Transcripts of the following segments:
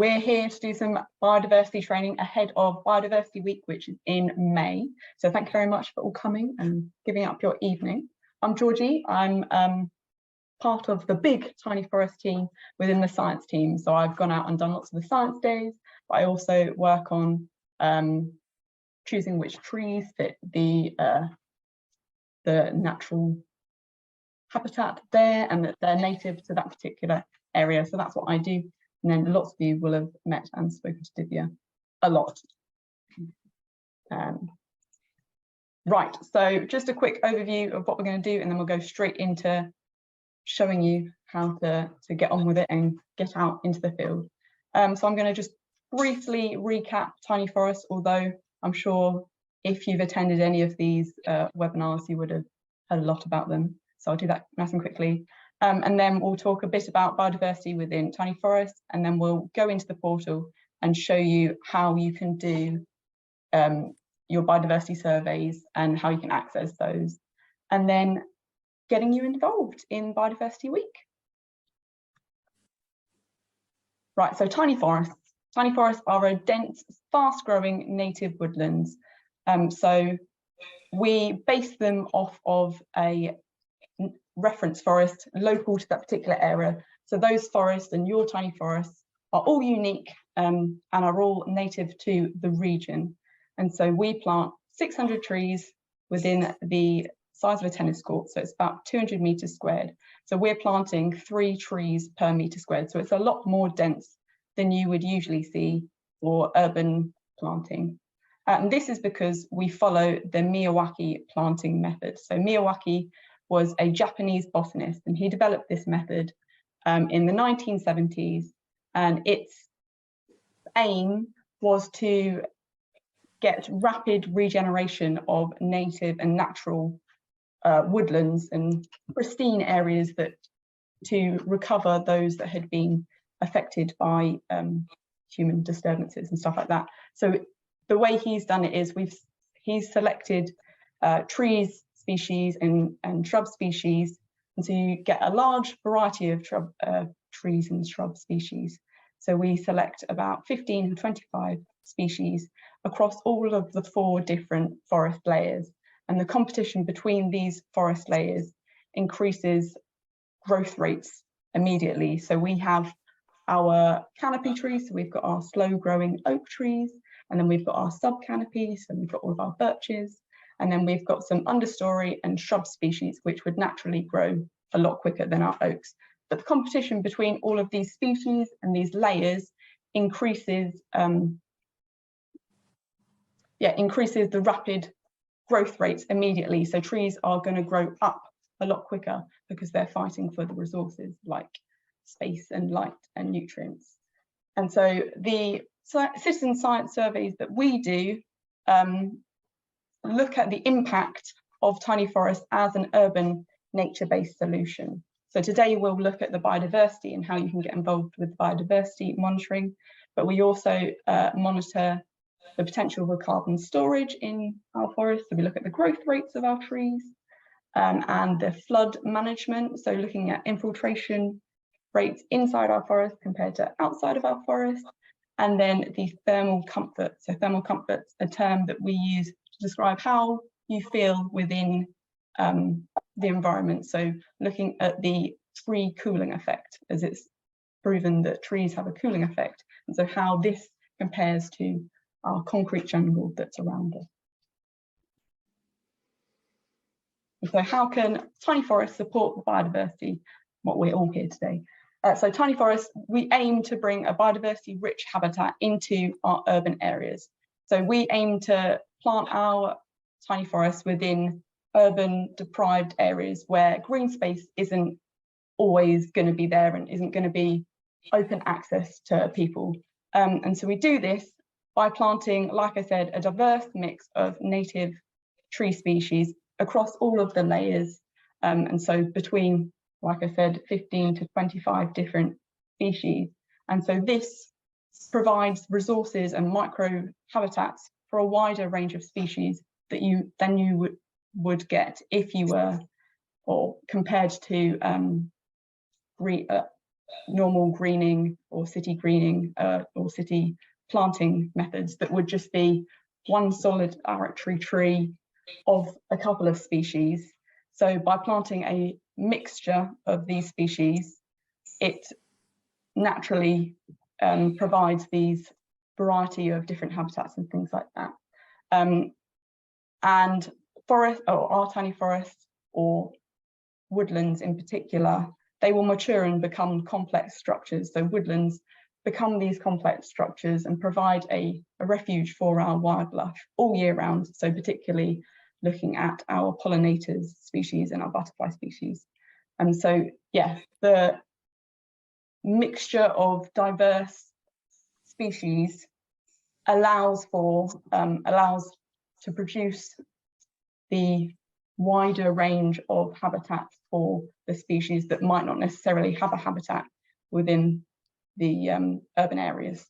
we're here to do some biodiversity training ahead of Biodiversity Week, which is in May. So thank you very much for all coming and giving up your evening. I'm Georgie. I'm part of the big Tiny Forest team within the science team. So I've gone out and done lots of the science days, but I also work on choosing which trees fit the natural habitat there and that they're native to that particular area. So that's what I do. And then lots of you will have met and spoken to Divya a lot. Right, so just a quick overview of what we're going to do, and then we'll go straight into showing you how to get on with it and get out into the field. So I'm going to just briefly recap Tiny Forest, although I'm sure if you've attended any of these webinars, you would have heard a lot about them. So I'll do that nice and quickly. And then we'll talk a bit about biodiversity within Tiny Forest, and then we'll go into the portal and show you how you can do your biodiversity surveys and how you can access those, and then getting you involved in Biodiversity Week. Right, so tiny forests. Tiny forests are a dense, fast-growing native woodlands. So we base them off of a reference forest local to that particular area. So those forests and your tiny forests are all unique and are all native to the region. And so we plant 600 trees within the size of a tennis court. So it's about 200 meters squared. So we're planting 3 trees per meter squared. So it's a lot more dense than you would usually see for urban planting. And this is because we follow the Miyawaki planting method. So Miyawaki was a Japanese botanist, and he developed this method in the 1970s. And its aim was to get rapid regeneration of native and natural woodlands and pristine areas to recover those that had been affected by human disturbances and stuff like that. So the way he's done it is he's selected trees species and shrub species, and so you get a large variety of trees and shrub species. So we select about 15 to 25 species across all of the 4 different forest layers, and the competition between these forest layers increases growth rates immediately. So we have our canopy trees, so we've got our slow growing oak trees, and then we've got our sub canopies, and we've got all of our birches, and then we've got some understory and shrub species which would naturally grow a lot quicker than our oaks. But the competition between all of these species and these layers increases the rapid growth rates immediately. So trees are going to grow up a lot quicker because they're fighting for the resources like space and light and nutrients. And so the citizen science surveys that we do look at the impact of tiny forests as an urban nature-based solution. So today we'll look at the biodiversity and how you can get involved with biodiversity monitoring, but we also monitor the potential for carbon storage in our forests. So we look at the growth rates of our trees and the flood management. So looking at infiltration rates inside our forest compared to outside of our forest. And then the thermal comfort. So thermal comfort's a term that we use to describe how you feel within the environment. So looking at the tree cooling effect, as it's proven that trees have a cooling effect. And so how this compares to our concrete jungle that's around us. And so how can tiny forests support biodiversity, what we're all here today? So tiny forests, we aim to bring a biodiversity rich habitat into our urban areas. So we aim to plant our tiny forests within urban deprived areas where green space isn't always going to be there and isn't going to be open access to people. And so we do this by planting, like I said, a diverse mix of native tree species across all of the layers. And so between, like I said, 15 to 25 different species. And so this provides resources and micro habitats for a wider range of species that you would get if you were, or compared to normal greening or city greening or city planting methods that would just be one solid arbitrary tree of a couple of species. So by planting a mixture of these species, it naturally provides these variety of different habitats and things like that. And forest, or our tiny forests, or woodlands in particular, they will mature and become complex structures. So woodlands become these complex structures and provide a refuge for our wildlife all year round. So particularly looking at our pollinators species and our butterfly species. And so, yeah, the mixture of diverse species allows to produce the wider range of habitats for the species that might not necessarily have a habitat within the urban areas.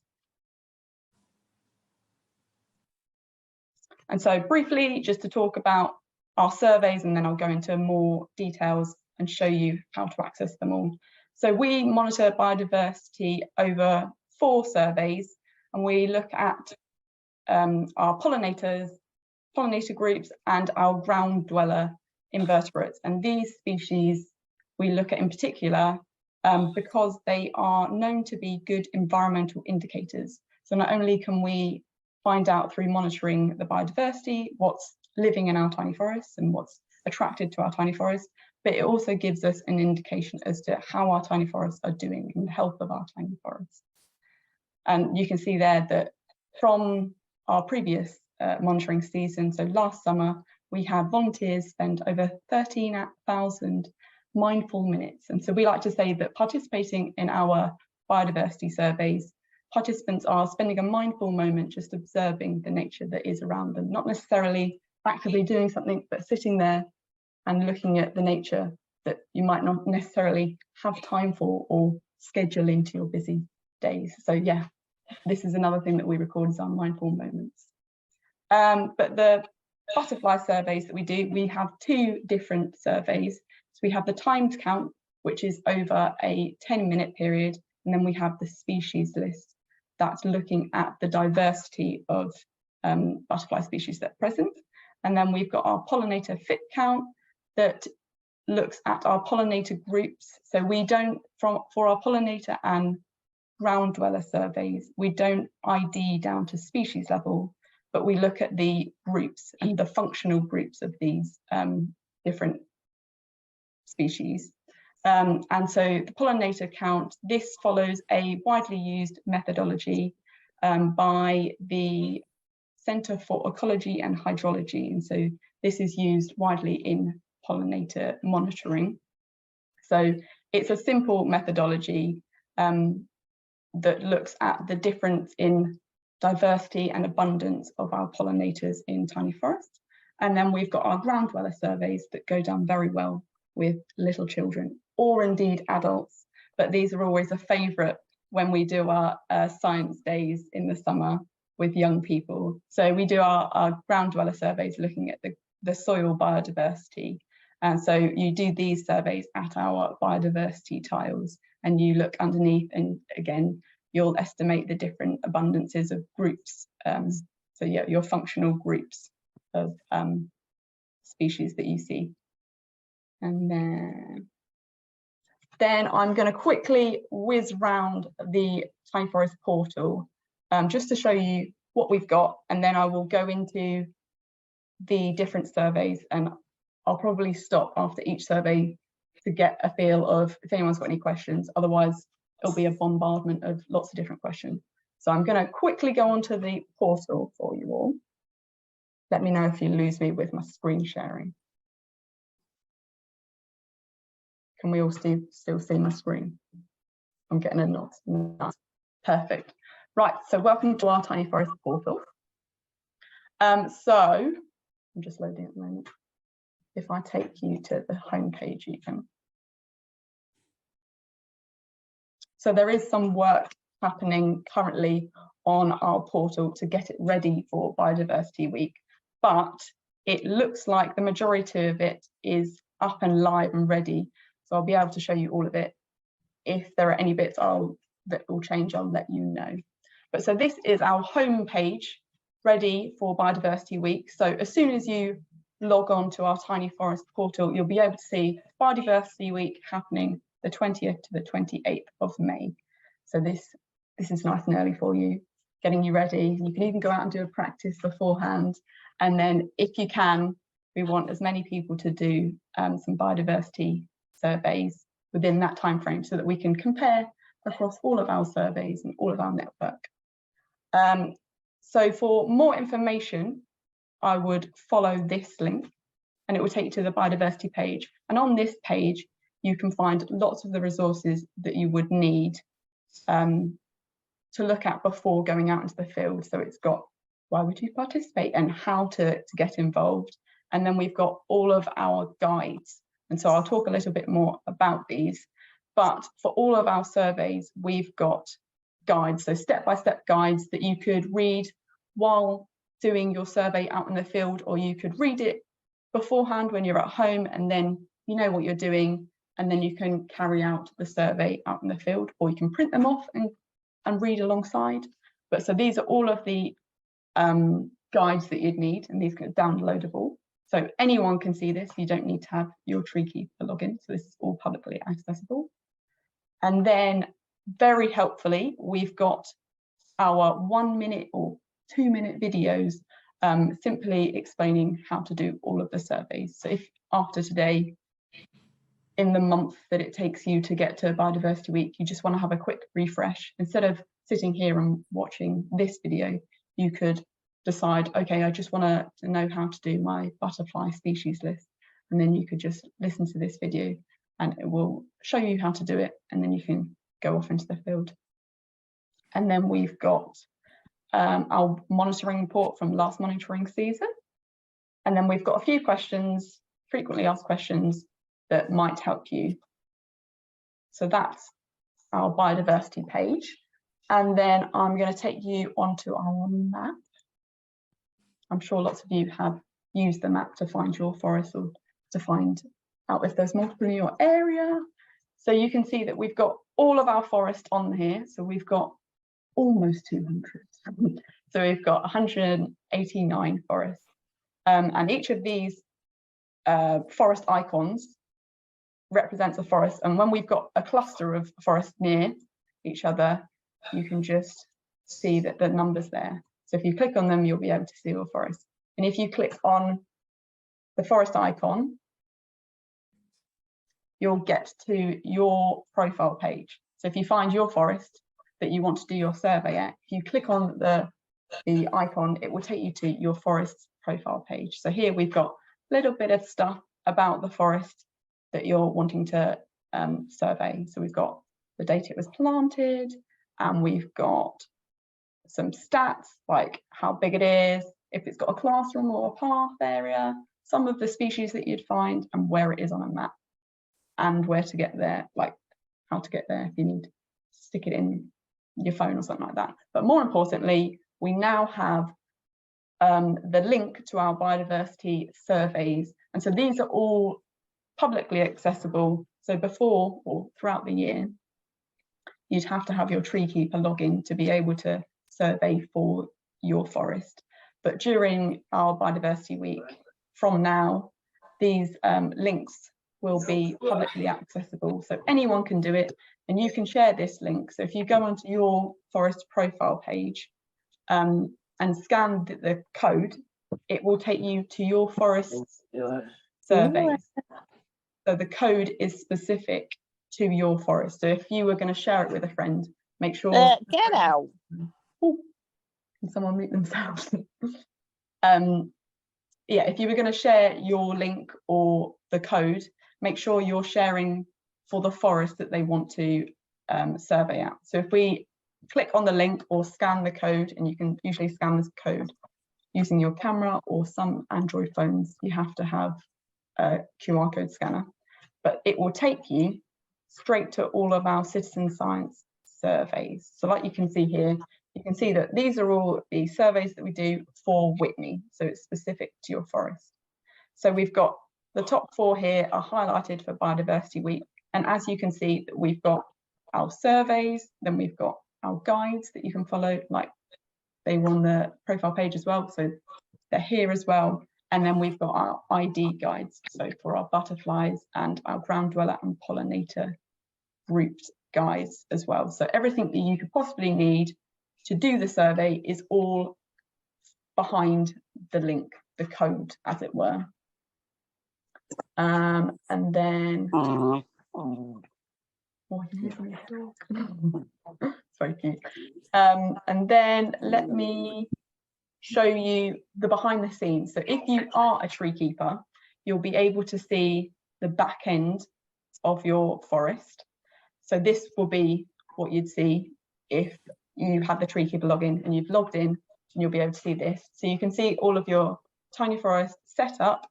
And so briefly, just to talk about our surveys, and then I'll go into more details and show you how to access them all. So we monitor biodiversity over 4 surveys, and we look at our pollinators, pollinator groups, and our ground dweller invertebrates. And these species we look at in particular because they are known to be good environmental indicators. So not only can we find out through monitoring the biodiversity what's living in our tiny forests and what's attracted to our tiny forests, but it also gives us an indication as to how our tiny forests are doing and the health of our tiny forests. And you can see there that from our previous monitoring season, so last summer, we had volunteers spend over 13,000 mindful minutes. And so we like to say that participating in our biodiversity surveys, participants are spending a mindful moment just observing the nature that is around them, not necessarily actively doing something, but sitting there and looking at the nature that you might not necessarily have time for or schedule into your busy days. So yeah, this is another thing that we record as our mindful moments. But the butterfly surveys that we do, we have 2 different surveys. So we have the timed count, which is over a 10-minute period, and then we have the species list that's looking at the diversity of butterfly species that are present. And then we've got our pollinator fit count that looks at our pollinator groups. So we don't, for our pollinator and ground dweller surveys, we don't ID down to species level, but we look at the groups and the functional groups of these different species. And so the pollinator count, this follows a widely used methodology by the Centre for Ecology and Hydrology. And so this is used widely in pollinator monitoring. So it's a simple methodology that looks at the difference in diversity and abundance of our pollinators in tiny forests. And then we've got our ground dweller surveys that go down very well with little children or indeed adults, but these are always a favourite when we do our science days in the summer with young people. So we do our ground dweller surveys looking at the soil biodiversity. And so you do these surveys at our biodiversity tiles and you look underneath, and again, you'll estimate the different abundances of groups. So yeah, your functional groups of species that you see. And then I'm going to quickly whiz round the Tiny Forest portal just to show you what we've got, and then I will go into the different surveys, and I'll probably stop after each survey to get a feel of if anyone's got any questions. Otherwise, it'll be a bombardment of lots of different questions. So I'm going to quickly go onto the portal for you all. Let me know if you lose me with my screen sharing. Can we all still see my screen? I'm getting a nod. Perfect. Right, so welcome to our Tiny Forest portal. So I'm just loading at the moment. If I take you to the home page, you can. So there is some work happening currently on our portal to get it ready for Biodiversity Week, but it looks like the majority of it is up and live and ready. So I'll be able to show you all of it if there are any bits that will change, I'll let you know. But so this is our home page ready for Biodiversity Week. So as soon as you log on to our Tiny Forest portal, you'll be able to see Biodiversity Week happening the 20th to the 28th of May. So this is nice and early for you, getting you ready. You can even go out and do a practice beforehand. And then if you can, we want as many people to do some biodiversity surveys within that time frame so that we can compare across all of our surveys and all of our network. So for more information, I would follow this link and it will take you to the biodiversity page. And on this page, you can find lots of the resources that you would need to look at before going out into the field. So it's got why would you participate and how to get involved. And then we've got all of our guides. And so I'll talk a little bit more about these. But for all of our surveys, we've got guides, so step-by-step guides that you could read while doing your survey out in the field, or you could read it beforehand when you're at home and then you know what you're doing, and then you can carry out the survey out in the field, or you can print them off and read alongside. But so these are all of the guides that you'd need, and these are downloadable. So anyone can see this. You don't need to have your Treekeeper login. So this is all publicly accessible. And then very helpfully, we've got our 1 minute or 2 minute videos simply explaining how to do all of the surveys. So if after today, in the month that it takes you to get to Biodiversity Week, you just want to have a quick refresh, instead of sitting here and watching this video, you could decide, okay, I just want to know how to do my butterfly species list. And then you could just listen to this video and it will show you how to do it. And then you can go off into the field. And then we've got our monitoring report from last monitoring season. And then we've got a few questions, frequently asked questions that might help you. So that's our biodiversity page. And then I'm going to take you onto our map. I'm sure lots of you have used the map to find your forest or to find out if there's multiple in your area. So you can see that we've got all of our forest on here. So we've got almost 200. So we've got 189 forests. And each of these forest icons represents a forest. And when we've got a cluster of forests near each other, you can just see that the numbers there. So if you click on them, you'll be able to see your forest. And if you click on the forest icon, you'll get to your profile page. So if you find your forest that you want to do your survey at, if you click on the icon, it will take you to your forest profile page. So here we've got a little bit of stuff about the forest that you're wanting to survey. So we've got the date it was planted, and we've got some stats like how big it is, if it's got a classroom or a path area, some of the species that you'd find, and where it is on a map, and where to get there, like how to get there if you need to stick it in your phone or something like that. But more importantly, we now have the link to our biodiversity surveys. And so these are all publicly accessible. So before or throughout the year, you'd have to have your Treekeeper login to be able to survey for your forest. But during our Biodiversity Week, from now, these links will be publicly accessible. So anyone can do it, and you can share this link. So if you go onto your forest profile page and scan the code, it will take you to your forest surveys. So the code is specific to your forest. So if you were going to share it with a friend, make sure... Get out. Oh, can someone mute themselves? Yeah, if you were going to share your link or the code, make sure you're sharing for the forest that they want to survey out. So if we click on the link or scan the code, and you can usually scan this code using your camera, or some Android phones, you have to have a QR code scanner, but it will take you straight to all of our citizen science surveys. So like you can see here, you can see that these are all the surveys that we do for Whitney. So it's specific to your forest. So we've got the top 4 here are highlighted for Biodiversity Week. And as you can see, we've got our surveys, then we've got our guides that you can follow, like they were on the profile page as well, so they're here as well. And then we've got our ID guides, so for our butterflies and our ground dweller and pollinator grouped guides as well. So everything that you could possibly need to do the survey is all behind the link, the code, as it were. And then it's very cute. And then let me show you the behind the scenes. So if you are a tree keeper, you'll be able to see the back end of your forest. So this will be what you'd see if you had the tree keeper login and you've logged in, and you'll be able to see this. So you can see all of your tiny forest set up,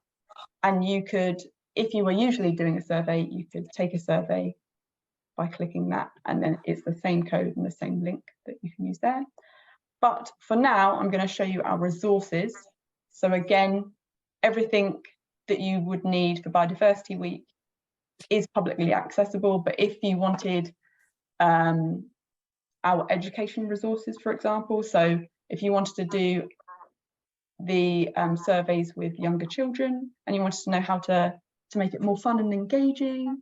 and you could, if you were usually doing a survey, you could take a survey by clicking that, and then it's the same code and the same link that you can use there. But for now, I'm going to show you our resources. So again, everything that you would need for Biodiversity Week is publicly accessible. But if you wanted our education resources, for example, so if you wanted to do the surveys with younger children and you wanted to know how to make it more fun and engaging,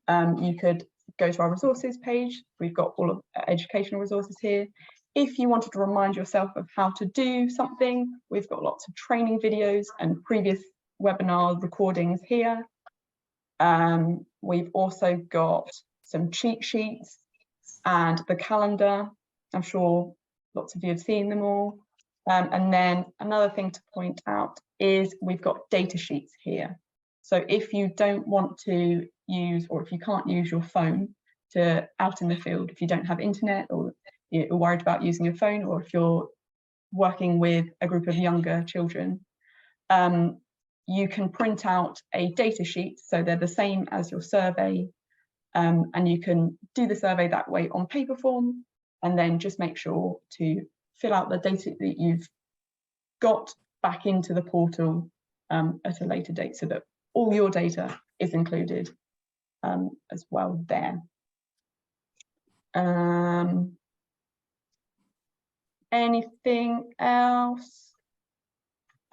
you could go to our resources page. We've got all of educational resources here. If you wanted to remind yourself of how to do something, we've got lots of training videos and previous webinar recordings here. We've also got some cheat sheets and the calendar. I'm sure lots of you have seen them all. And then another thing to point out is we've got data sheets here. So if you don't want to use, or if you can't use your phone to out in the field, if you don't have internet, or you're worried about using your phone, or if you're working with a group of younger children, you can print out a data sheet, so they're the same as your survey, and you can do the survey that way on paper form, and then just make sure to fill out the data that you've got back into the portal at a later date, so that all your data is included as well there. Anything else?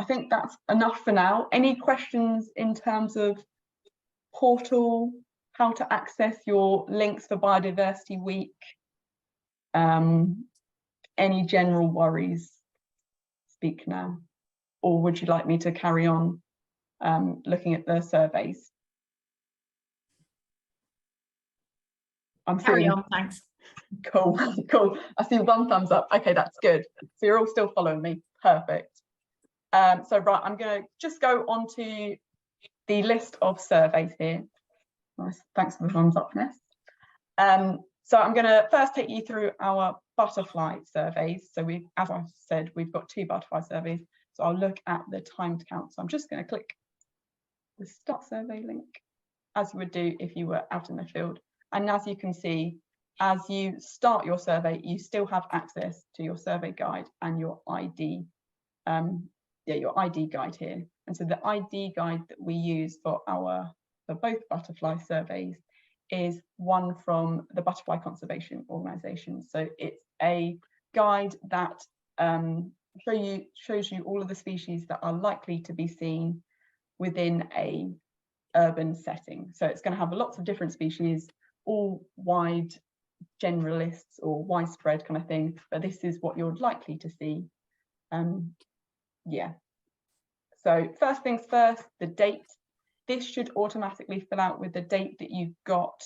I think that's enough for now. Any questions in terms of portal, how to access your links for Biodiversity Week? Any general worries? Speak now. Or would you like me to carry on looking at the surveys? I'm carry on, thanks. Cool, cool. I see one thumbs up. Okay, that's good. So you're all still following me. Perfect. So right, I'm going to just go on to the list of surveys here. Nice, thanks for the thumbs up, Ness. So I'm going to first take you through our butterfly surveys. So we, as I said, we've got 2 butterfly surveys. So I'll look at the timed count. So I'm just going to click the start survey link, as you would do if you were out in the field. And as you can see, as you start your survey, you still have access to your survey guide and your ID, your ID guide here. And so the ID guide that we use for both butterfly surveys is one from the Butterfly Conservation Organisation. So it's a guide that shows you all of the species that are likely to be seen within a urban setting. So it's going to have lots of different species, all wide generalists or widespread kind of thing, but this is what you're likely to see. Yeah. So first things first, the date. This should automatically fill out with the date that you've got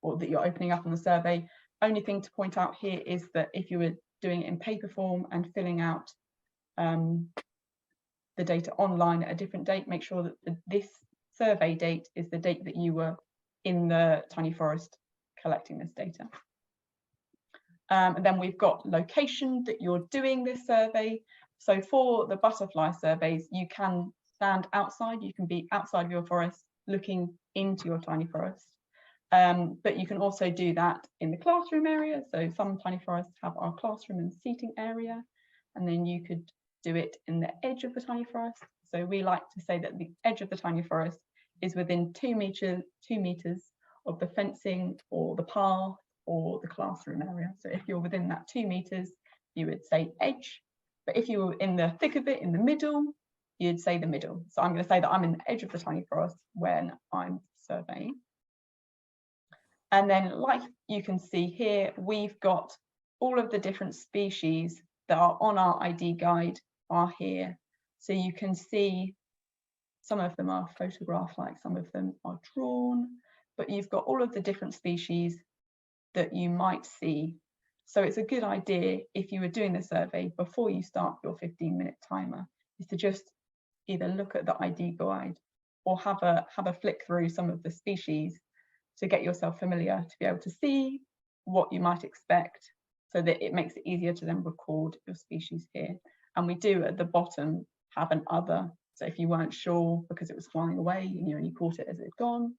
or that you're opening up on the survey. Only thing to point out here is that if you were doing it in paper form and filling out the data online at a different date, make sure that this survey date is the date that you were in the tiny forest collecting this data. And then we've got location that you're doing this survey. So for the butterfly surveys, you can stand outside, you can be outside of your forest looking into your tiny forest. But you can also do that in the classroom area. So some tiny forests have our classroom and seating area, and then you could do it in the edge of the tiny forest. So we like to say that the edge of the tiny forest is within 2 meters of the fencing or the path or the classroom area. So if you're within that 2 meters, you would say edge. But if you were in the thick of it, in the middle, you'd say the middle. So I'm going to say that I'm in the edge of the tiny forest when I'm surveying. And then, like you can see here, we've got all of the different species that are on our ID guide are here. So you can see some of them are photographed, like some of them are drawn, but you've got all of the different species that you might see. So it's a good idea, if you were doing the survey before you start your 15-minute timer, is to just either look at the ID guide or have a flick through some of the species to get yourself familiar, to be able to see what you might expect, so that it makes it easier to then record your species here. And we do at the bottom have an other. So if you weren't sure because it was flying away and you only caught it as it had gone,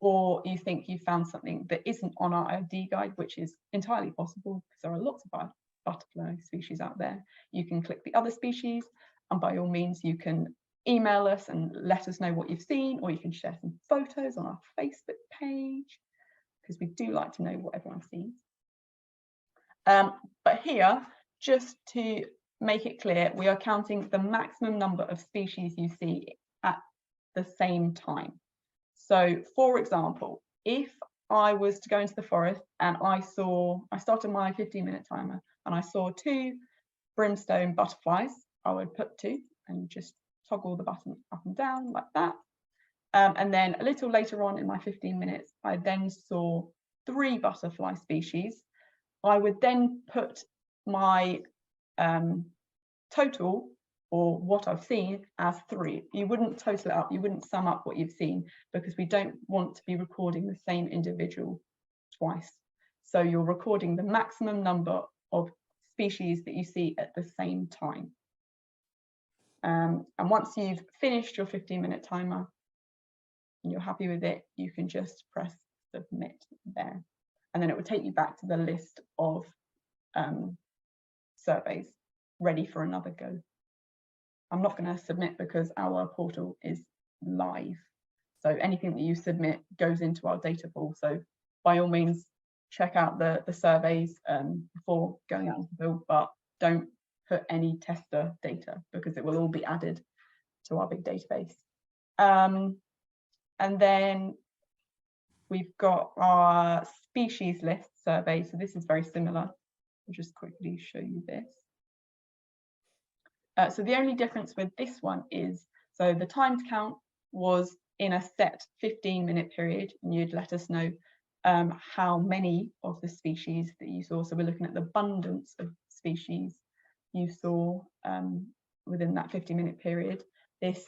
or you think you found something that isn't on our ID guide, which is entirely possible because there are lots of butterfly species out there, you can click the other species, and by all means you can email us and let us know what you've seen, or you can share some photos on our Facebook page, because we do like to know what everyone sees. But here, just to make it clear, we are counting the maximum number of species you see at the same time. So, for example, if I was to go into the forest and I started my 15-minute timer and I saw 2 brimstone butterflies, I would put 2 and just toggle the button up and down like that. And then a little later on in my 15 minutes, I then saw 3 butterfly species. I would then put my total, or what I've seen, as 3. You wouldn't total it up, you wouldn't sum up what you've seen, because we don't want to be recording the same individual twice. So you're recording the maximum number of species that you see at the same time. And once you've finished your 15-minute timer and you're happy with it, you can just press submit there. And then it will take you back to the list of surveys ready for another go. I'm not going to submit because our portal is live. So anything that you submit goes into our data pool. So by all means, check out the surveys before going out into the field, but don't put any tester data because it will all be added to our big database. And then we've got our species list survey. So this is very similar. I'll just quickly show you this. So the only difference with this one is, so the timed count was in a set 15-minute period, and you'd let us know how many of the species that you saw. So we're looking at the abundance of species you saw within that 15-minute period. This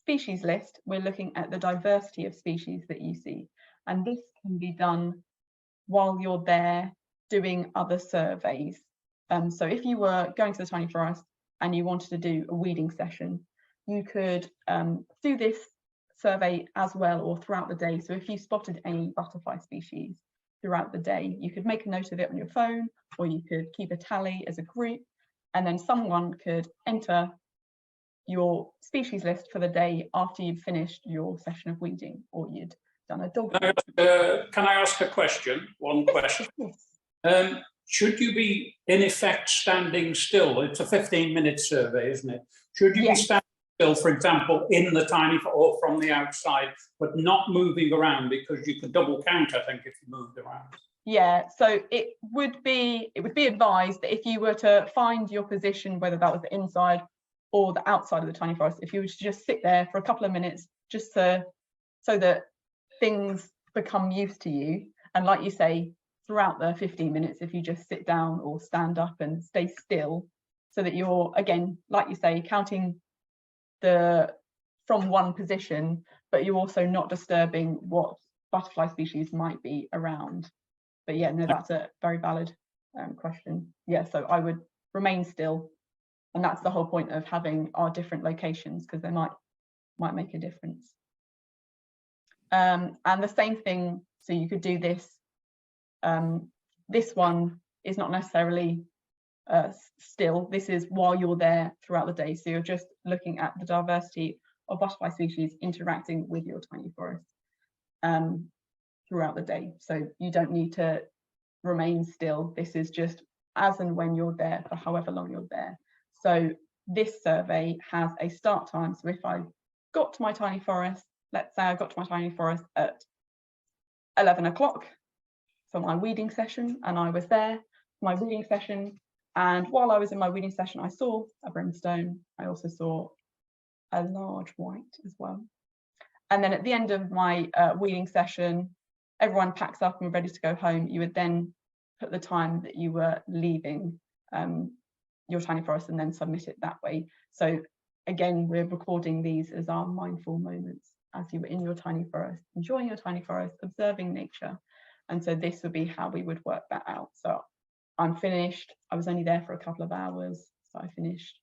species list, we're looking at the diversity of species that you see. And this can be done while you're there doing other surveys. So if you were going to the tiny forest and you wanted to do a weeding session, you could do this survey as well, or throughout the day. So if you spotted any butterfly species throughout the day, you could make a note of it on your phone, or you could keep a tally as a group, and then someone could enter your species list for the day after you've finished your session of weeding, or you'd done a dog. Can I ask a question? One question. Yes. Should you be, in effect, standing still? It's a 15-minute survey, isn't it? Should you be standing still, for example, in the tiny or from the outside, but not moving around, because you could double count, I think, if you moved around? Yeah, so it would be advised that if you were to find your position, whether that was the inside or the outside of the tiny forest, if you were to just sit there for a couple of minutes, just so that things become used to you, and like you say, throughout the 15 minutes, if you just sit down or stand up and stay still, so that you're, again, like you say, counting from one position, but you're also not disturbing what butterfly species might be around. But yeah, no, that's a very valid question. Yeah, so I would remain still, and that's the whole point of having our different locations, because they might make a difference. And the same thing, so you could do this. This one is not necessarily still. This is while you're there throughout the day. So you're just looking at the diversity of butterfly species interacting with your tiny forest throughout the day. So you don't need to remains still. This is just as and when you're there for however long you're there. So this survey has a start time. So if I got to my tiny forest, let's say I got to my tiny forest at 11 o'clock for my weeding session, and I was there for my weeding session, and while I was in my weeding session I saw a brimstone. I also saw a large white as well. And then at the end of my weeding session, everyone packs up and ready to go home. You would then put the time that you were leaving your tiny forest and then submit it that way. So again, we're recording these as our mindful moments as you were in your tiny forest, enjoying your tiny forest, observing nature. And so this would be how we would work that out. So I'm finished. I was only there for a couple of hours, so I finished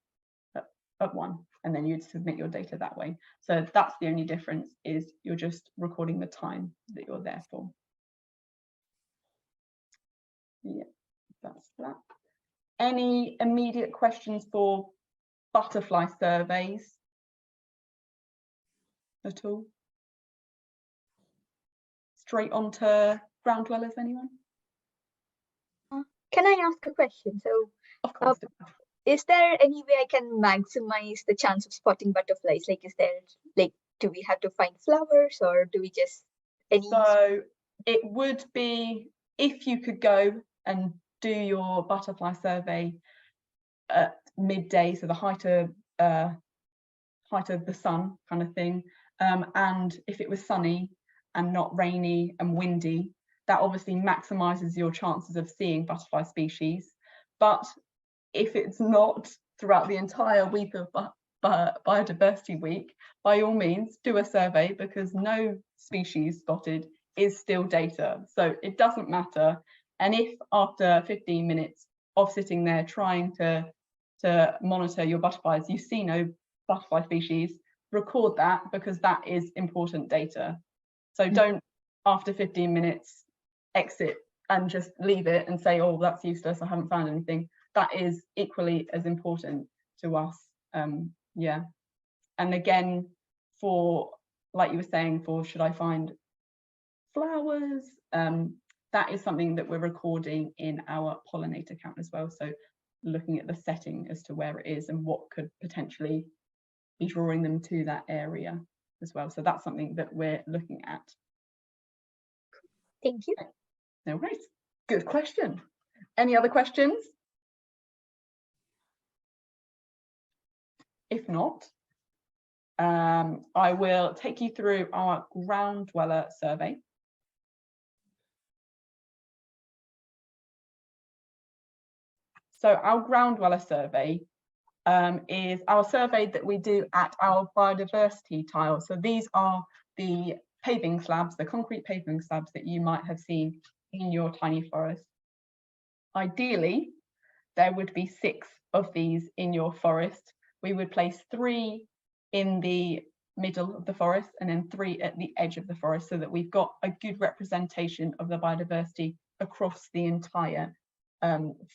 at 1, and then you'd submit your data that way. So that's the only difference, is you're just recording the time that you're there for. Yeah, that's that. Any immediate questions for butterfly surveys at all? Straight on to ground dwellers, anyone? Can I ask a question? So, Of course. is there any way I can maximize the chance of spotting butterflies? Like, is there, like, do we have to find flowers, or do we just So it would be, if you could go and do your butterfly survey at midday, so the height of the sun kind of thing, and if it was sunny and not rainy and windy, that obviously maximizes your chances of seeing butterfly species. But if it's not throughout the entire week of Biodiversity Week, by all means do a survey, because no species spotted is still data, so it doesn't matter. And if after 15 minutes of sitting there trying to monitor your butterflies, you see no butterfly species, record that, because that is important data. So don't, after 15 minutes, exit and just leave it and say, oh, that's useless, I haven't found anything. That is equally as important to us. Yeah. And again, for, like you were saying, for should I find flowers, that is something that we're recording in our pollinator count as well. So looking at the setting as to where it is and what could potentially be drawing them to that area as well. So that's something that we're looking at. Thank you. No worries. Good question. Any other questions? If not, I will take you through our ground dweller survey. So our ground dweller survey is our survey that we do at our biodiversity tiles. So these are the paving slabs, the concrete paving slabs that you might have seen in your tiny forest. Ideally, there would be 6 of these in your forest. We would place 3 in the middle of the forest and then 3 at the edge of the forest, so that we've got a good representation of the biodiversity across the entire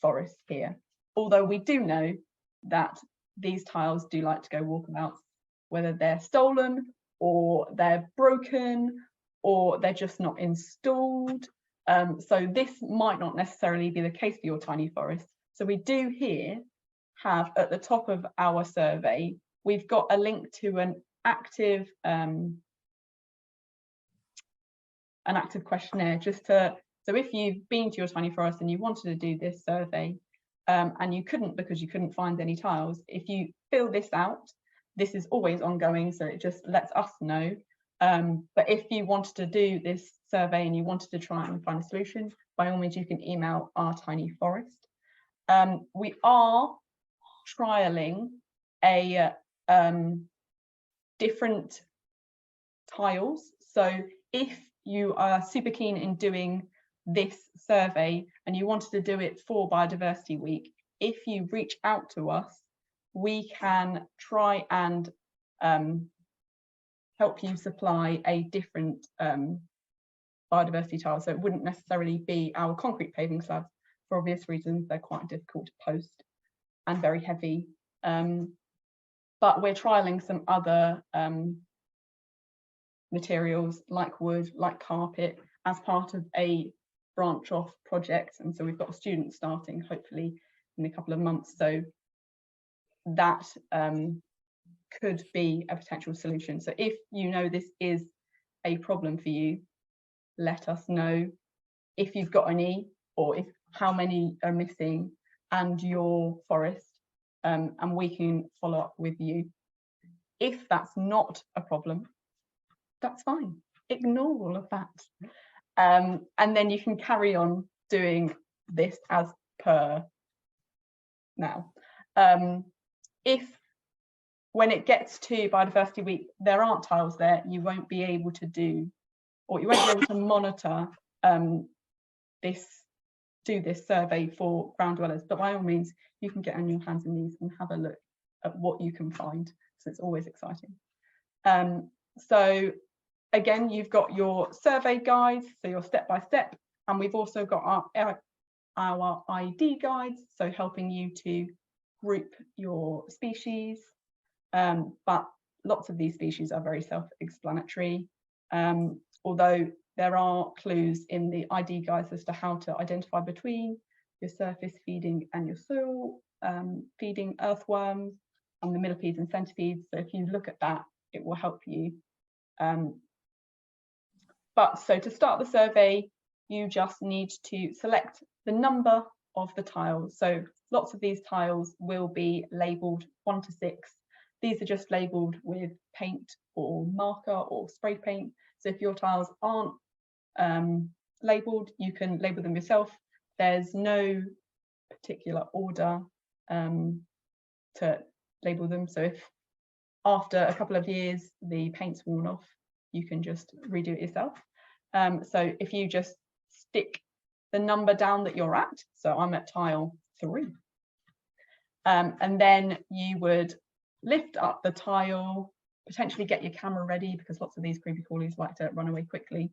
forest here. Although we do know that these tiles do like to go walkabouts, whether they're stolen or they're broken or they're just not installed. So this might not necessarily be the case for your tiny forest. So we do here have at the top of our survey, we've got a link to an active questionnaire, just to, so if you've been to your tiny forest and you wanted to do this survey and you couldn't because you couldn't find any tiles, if you fill this out, this is always ongoing, so it just lets us know. But if you wanted to do this survey and you wanted to try and find a solution, by all means you can email our tiny forest. We are trialing a different tiles. So if you are super keen in doing this survey and you wanted to do it for Biodiversity Week, if you reach out to us, we can try and help you supply a different biodiversity tile. So it wouldn't necessarily be our concrete paving slabs, for obvious reasons. They're quite difficult to post and very heavy. But we're trialing some other materials like wood, like carpet, as part of a branch off project, and so we've got a student starting hopefully in a couple of months, so that could be a potential solution. So if you know this is a problem for you, let us know if you've got any, or if how many are missing and your forest, and we can follow up with you. If that's not a problem, that's fine, ignore all of that, and then you can carry on doing this as per now. If when it gets to Biodiversity Week there aren't tiles there, you won't be able to do, or you won't be able to monitor this survey for ground dwellers, but by all means you can get on your hands and knees and have a look at what you can find, so it's always exciting. So again, you've got your survey guides, so your step-by-step, and we've also got our ID guides, so helping you to group your species, but lots of these species are very self-explanatory, although there are clues in the ID guides as to how to identify between your surface feeding and your soil feeding earthworms and the millipedes and centipedes. So if you look at that, it will help you. But so to start the survey, you just need to select the number of the tiles. So lots of these tiles will be labelled 1 to 6. These are just labelled with paint or marker or spray paint. So if your tiles aren't labelled, you can label them yourself. There's no particular order to label them. So if after a couple of years the paint's worn off, you can just redo it yourself. So if you just stick the number down that you're at, so I'm at tile 3, and then you would lift up the tile, potentially get your camera ready, because lots of these creepy crawlies like to run away quickly.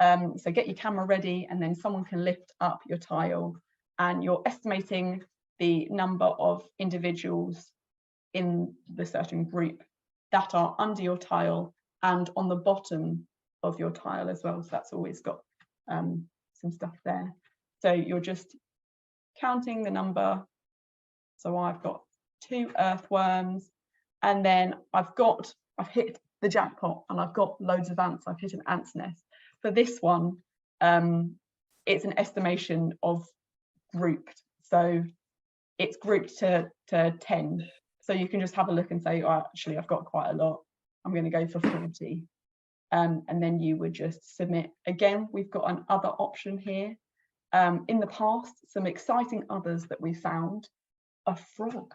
So get your camera ready, and then someone can lift up your tile, and you're estimating the number of individuals in the certain group that are under your tile and on the bottom of your tile as well. So that's always got some stuff there. So you're just counting the number. So I've got 2 earthworms, and then I've hit the jackpot, and I've got loads of ants. I've hit an ant's nest. For this one, it's an estimation of grouped. So it's grouped to 10. So you can just have a look and say, oh, actually, I've got quite a lot. I'm going to go for 40. And then you would just submit. Again, we've got an other option here. In the past, some exciting others that we found, a frog.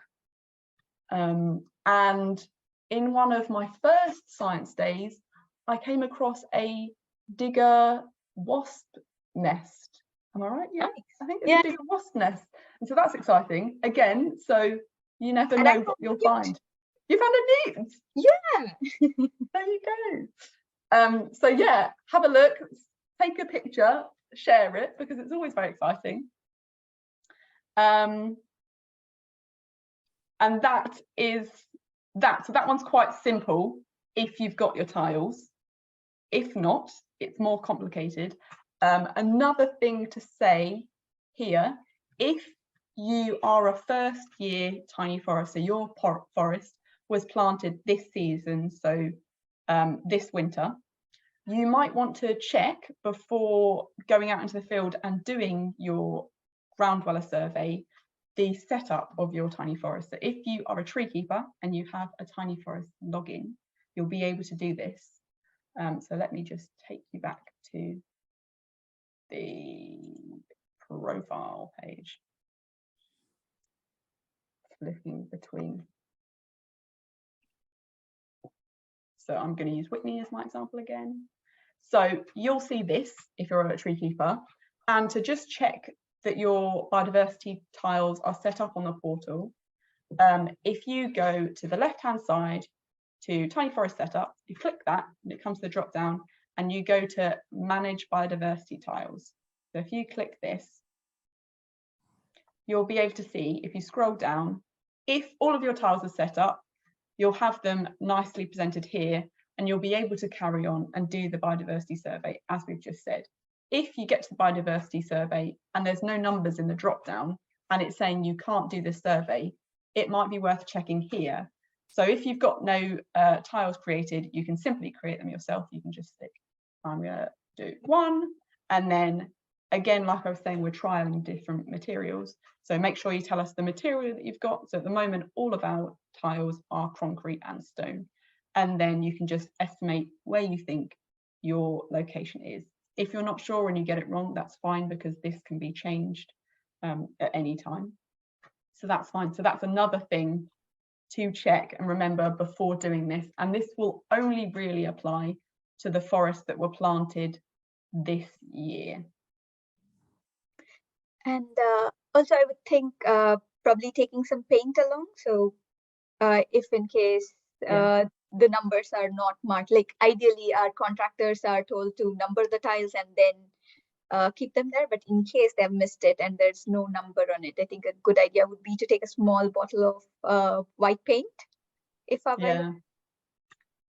And in one of my first science days, I came across a digger wasp nest. Am I right? Yeah, I think it's a digger wasp nest. And so that's exciting. Again, so you never know what you'll find. You found a newt? Yeah. There you go. So yeah, have a look, take a picture, share it, because it's always very exciting. And that is that. So that one's quite simple if you've got your tiles. If not, it's more complicated. Another thing to say here, if you are a first year tiny forest, so your forest was planted this season, so this winter, you might want to check before going out into the field and doing your ground dweller survey the setup of your tiny forest. So if you are a tree keeper and you have a tiny forest login, you'll be able to do this. So let me just take you back to the profile page. Flipping between. So I'm going to use Whitney as my example again. So you'll see this if you're a tree keeper, and to just check that your biodiversity tiles are set up on the portal, if you go to the left hand side to Tiny Forest Setup, you click that and it comes to the drop down, and you go to Manage Biodiversity Tiles. So if you click this, you'll be able to see, if you scroll down, if all of your tiles are set up, you'll have them nicely presented here, and you'll be able to carry on and do the biodiversity survey as we've just said. if you get to the biodiversity survey and there's no numbers in the drop down and it's saying you can't do this survey, it might be worth checking here. So if you've got no tiles created, you can simply create them yourself. You can just stick, I'm going to do 1, and then again, like I was saying, we're trialing different materials. So make sure you tell us the material that you've got. So at the moment, all of our tiles are concrete and stone. And then you can just estimate where you think your location is. If you're not sure and you get it wrong, that's fine, because this can be changed at any time. So that's fine. So that's another thing to check and remember before doing this. And this will only really apply to the forests that were planted this year. And also, I would think probably taking some paint along. So if in case the numbers are not marked, like ideally our contractors are told to number the tiles and then keep them there. But in case they've missed it and there's no number on it, I think a good idea would be to take a small bottle of white paint, if available.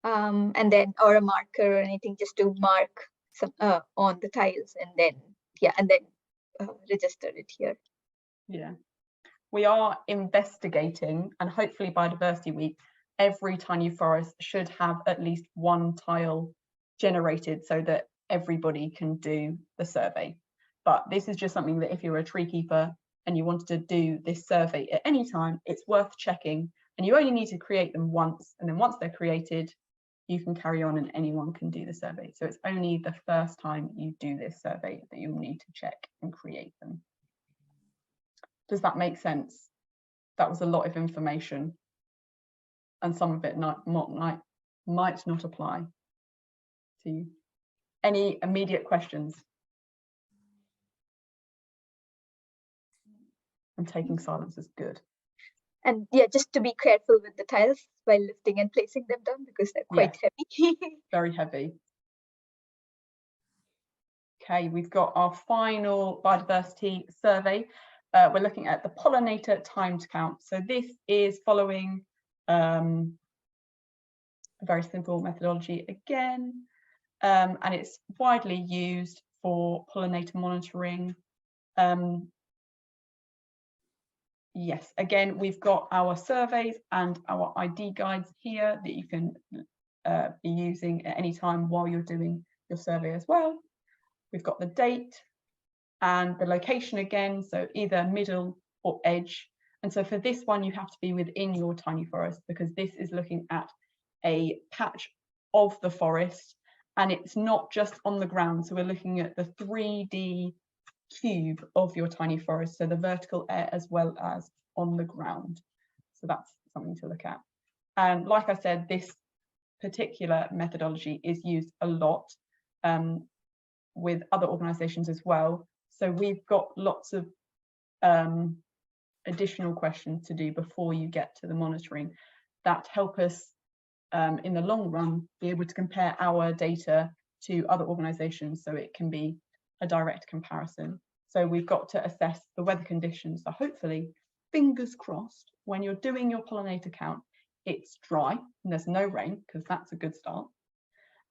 And then, or a marker or anything, just to mark some on the tiles, and then register it here. Yeah, we are investigating, and hopefully Biodiversity Week, every tiny forest should have at least one tile generated so that everybody can do the survey. But this is just something that if you're a tree keeper and you wanted to do this survey at any time, it's worth checking, and you only need to create them once, and then once they're created, you can carry on and anyone can do the survey. So it's only the first time you do this survey that you'll need to check and create them. Does that make sense? That was a lot of information, and some of it might not apply to you. Any immediate questions? I'm taking silence as good. And yeah, just to be careful with the tiles while lifting and placing them down, because they're quite heavy. Very heavy. Okay, we've got our final biodiversity survey. We're looking at the pollinator time to count. So this is following a very simple methodology again, and it's widely used for pollinator monitoring. Yes, again, we've got our surveys and our ID guides here that you can be using at any time while you're doing your survey as well. We've got the date and the location again, so either middle or edge. And so for this one, you have to be within your tiny forest, because this is looking at a patch of the forest, and it's not just on the ground. So we're looking at the 3D cube of your tiny forest, so the vertical air as well as on the ground. So that's something to look at. And like I said, this particular methodology is used a lot with other organizations as well. So we've got lots of additional questions to do before you get to the monitoring that help us in the long run be able to compare our data to other organizations, so it can be a direct comparison. So we've got to assess the weather conditions. So hopefully, fingers crossed, when you're doing your pollinator count, it's dry and there's no rain, because that's a good start.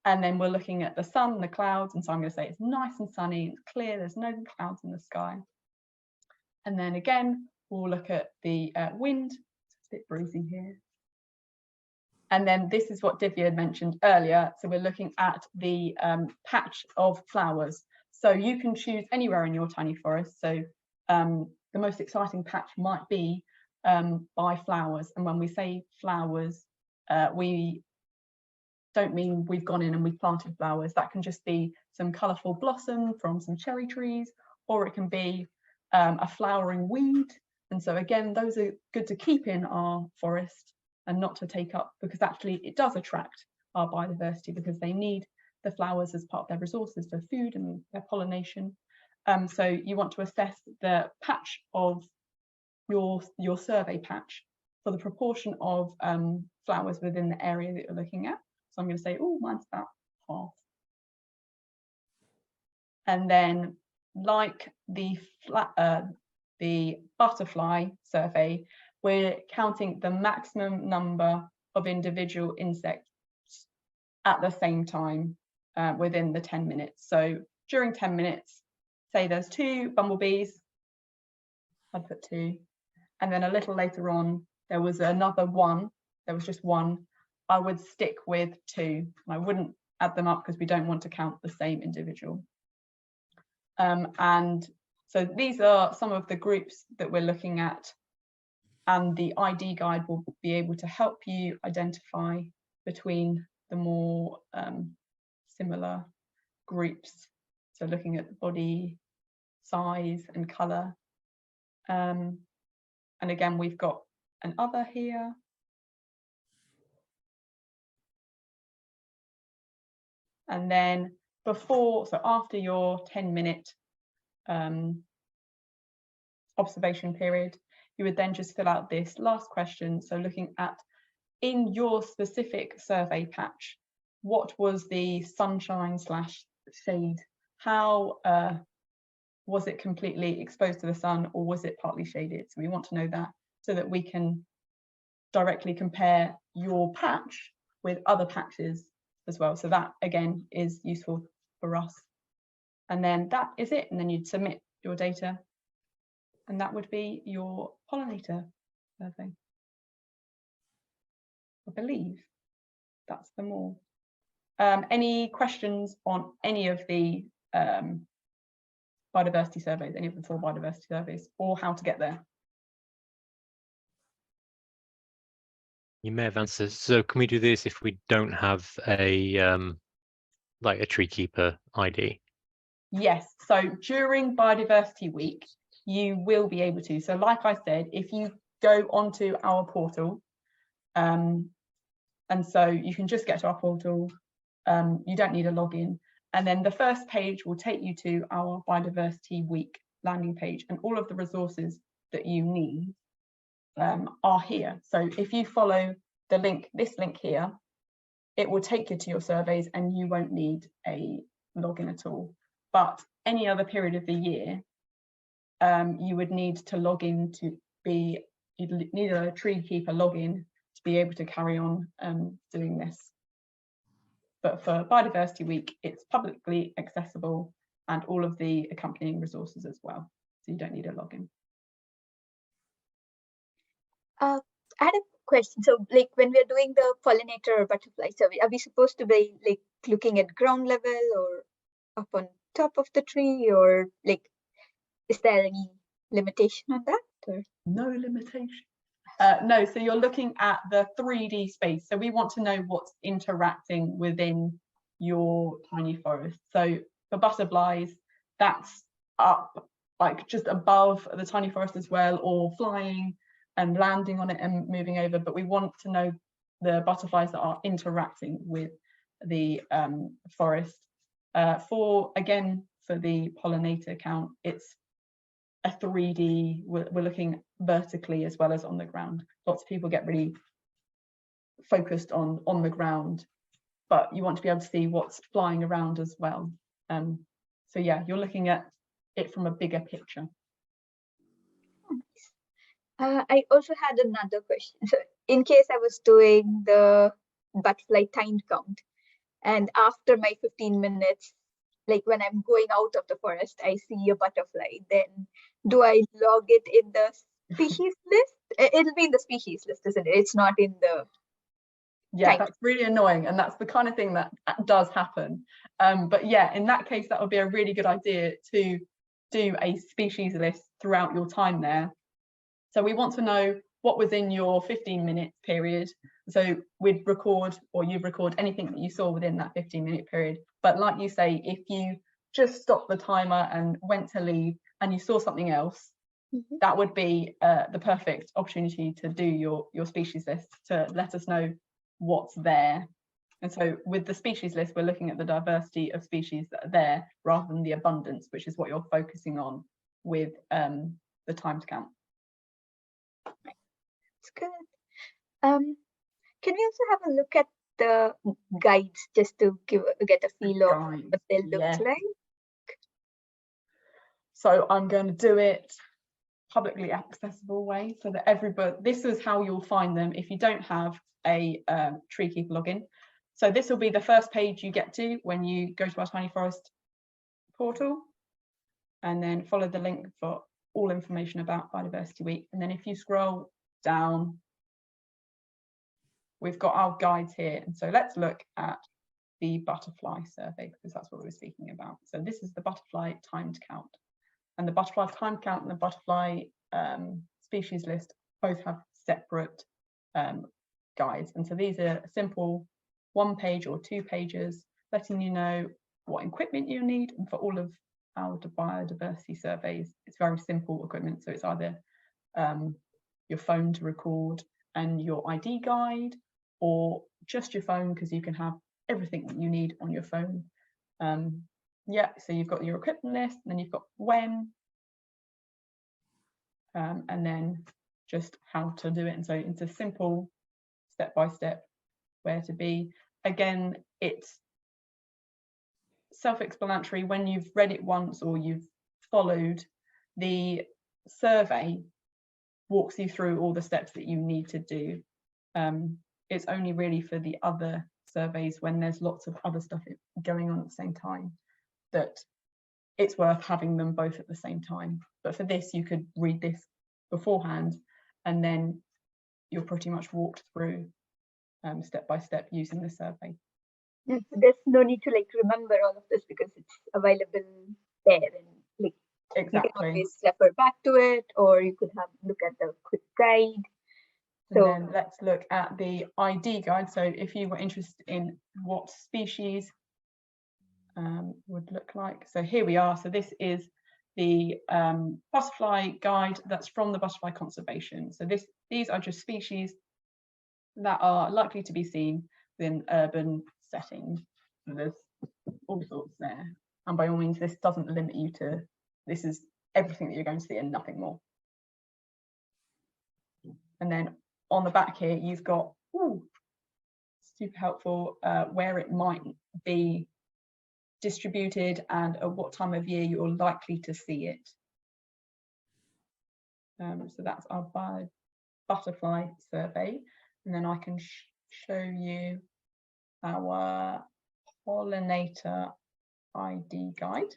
And then we're looking at the sun and the clouds. And so I'm going to say it's nice and sunny, it's clear, there's no clouds in the sky. And then again, we'll look at the wind. It's a bit breezy here. And then this is what Divya had mentioned earlier. So we're looking at the patch of flowers. So you can choose anywhere in your tiny forest. So the most exciting patch might be by flowers. And when we say flowers, we don't mean we've gone in and we've planted flowers. That can just be some colourful blossom from some cherry trees, or it can be a flowering weed. And so again, those are good to keep in our forest and not to take up, because actually it does attract our biodiversity, because they need the flowers as part of their resources for food and their pollination. So you want to assess the patch of your survey patch for the proportion of flowers within the area that you're looking at. So I'm going to say, oh, mine's about half. And then, like the butterfly survey, we're counting the maximum number of individual insects at the same time within the 10 minutes. So during 10 minutes, say there's 2 bumblebees, I'd put 2, and then a little later on, there was another 1, there was just 1, I would stick with 2. I wouldn't add them up because we don't want to count the same individual. And so these are some of the groups that we're looking at, and the ID guide will be able to help you identify between the more similar groups. So looking at the body size and colour. And again, we've got an other here. And then before, so after your 10-minute observation period, you would then just fill out this last question. So looking at, in your specific survey patch, what was the sunshine / shade? How was it completely exposed to the sun, or was it partly shaded? So we want to know that so that we can directly compare your patch with other patches as well. So that again is useful for us. And then that is it. And then you'd submit your data, and that would be your pollinator survey. I believe that's them all. Any questions on any of the biodiversity surveys, any of the 4 biodiversity surveys, or how to get there? You may have answered. So can we do this if we don't have a like a tree keeper ID? Yes, so during Biodiversity Week, you will be able to. So like I said, if you go onto our portal, and so you can just get to our portal, you don't need a login. And then the first page will take you to our Biodiversity Week landing page, and all of the resources that you need are here. So if you follow the link, this link here, it will take you to your surveys and you won't need a login at all. But any other period of the year, you would need to log in to be, you'd need a tree keeper login to be able to carry on doing this. But for Biodiversity Week, it's publicly accessible, and all of the accompanying resources as well. So you don't need a login. I had a question. So like when we're doing the pollinator or butterfly survey, are we supposed to be like looking at ground level or up on top of the tree, or like, is there any limitation on that? Or? No limitation. No, so you're looking at the 3D space. So we want to know what's interacting within your tiny forest. So for butterflies, that's up like just above the tiny forest as well, or flying and landing on it and moving over. But we want to know the butterflies that are interacting with the forest. For the pollinator count, it's a 3D, we're looking vertically as well as on the ground. Lots of people get really focused on the ground, but you want to be able to see what's flying around as well. So yeah, you're looking at it from a bigger picture. I also had another question. So in case I was doing the butterfly time count, and after my 15 minutes, like when I'm going out of the forest, I see a butterfly, then do I log it in the species list? It'll be in the species list, isn't it? It's not in the... Yeah, that's really annoying, and that's the kind of thing that does happen. But yeah, in that case, that would be a really good idea to do a species list throughout your time there. So we want to know what was in your 15-minute period. So we'd record, or you'd record anything that you saw within that 15-minute period. But like you say, if you just stopped the timer and went to leave and you saw something else, that would be the perfect opportunity to do your species list, to let us know what's there. And so with the species list, we're looking at the diversity of species that are there rather than the abundance, which is what you're focusing on with the time count. That's good. Can we also have a look at the guides just to get a feel of what they look like? So I'm going to do it publicly accessible way so that everybody, this is how you'll find them if you don't have a tree keeper login. So this will be the first page you get to when you go to our Tiny Forest portal, and then follow the link for all information about Biodiversity Week. And then if you scroll down, we've got our guides here. And so let's look at the butterfly survey, because that's what we were speaking about. So this is the butterfly timed count. And the butterfly time count and the butterfly species list both have separate guides. And so these are simple 1 page or 2 pages letting you know what equipment you need. And for all of our biodiversity surveys, it's very simple equipment. So it's either your phone to record and your ID guide, or just your phone, because you can have everything that you need on your phone. Yeah, so you've got your equipment list, and then you've got when, and then just how to do it. And so it's a simple step-by-step where to be. Again, it's self-explanatory. When you've read it once or you've followed, the survey walks you through all the steps that you need to do. It's only really for the other surveys, when there's lots of other stuff going on at the same time, that it's worth having them both at the same time. But for this, you could read this beforehand, and then you're pretty much walked through step by step using the survey. There's no need to like remember all of this because it's available there, and like Exactly. you can always refer back to it, or you could have look at the quick guide. So and then let's look at the ID guide. So if you were interested in what species would look like, so here we are. So this is the butterfly guide that's from the Butterfly Conservation. So these are just species that are likely to be seen within urban settings. So there's all sorts there, and by all means, this doesn't limit you to, this is everything that you're going to see and nothing more. And then on the back here, you've got super helpful where it might be distributed and at what time of year you're likely to see it. So that's our butterfly survey. And then I can show you our pollinator ID guide.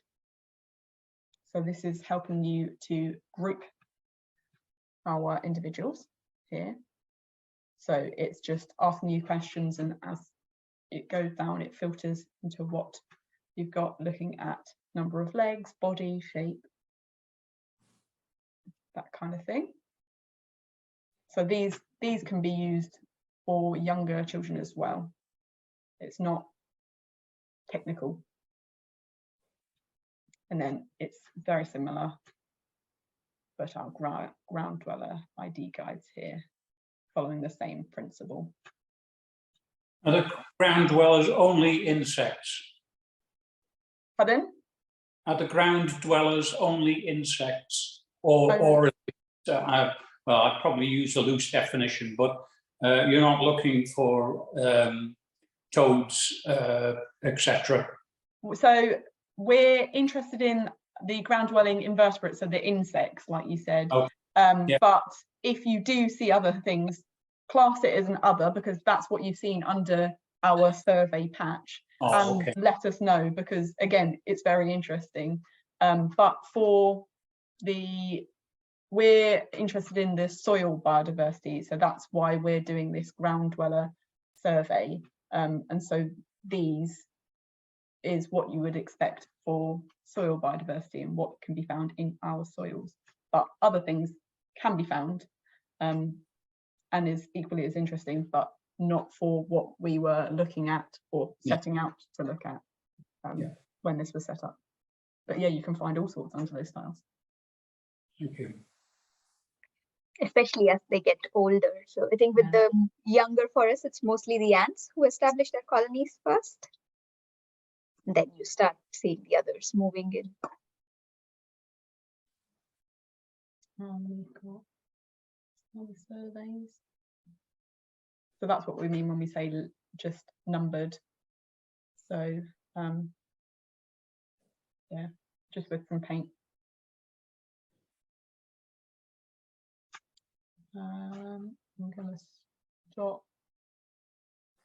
So this is helping you to group our individuals here. So it's just asking you questions, and as it goes down, it filters into what you've got, looking at number of legs, body shape, that kind of thing. So these can be used for younger children as well. It's not technical. And then it's very similar, but our ground dweller ID guides here, following the same principle. Are the ground dwellers only insects? Pardon? Are the ground dwellers only insects, or well, I'd probably use a loose definition, but you're not looking for toads, etc. So we're interested in the ground-dwelling invertebrates, so the insects, like you said. Okay. Yeah. But if you do see other things, class it as an other, because that's what you've seen under our survey patch. Okay. Let us know, because again, it's very interesting. But for we're interested in the soil biodiversity, so that's why we're doing this ground dweller survey. And so these is what you would expect for soil biodiversity and what can be found in our soils. But other things can be found and is equally as interesting, but not for what we were looking at or setting out to look at when this was set up. But yeah, you can find all sorts under those styles. Thank you. Especially as they get older. So I think with the younger forests, it's mostly the ants who establish their colonies first. And then you start seeing the others moving in. We've got other surveys. So that's what we mean when we say just numbered. So yeah, just with some paint. I'm going to stop.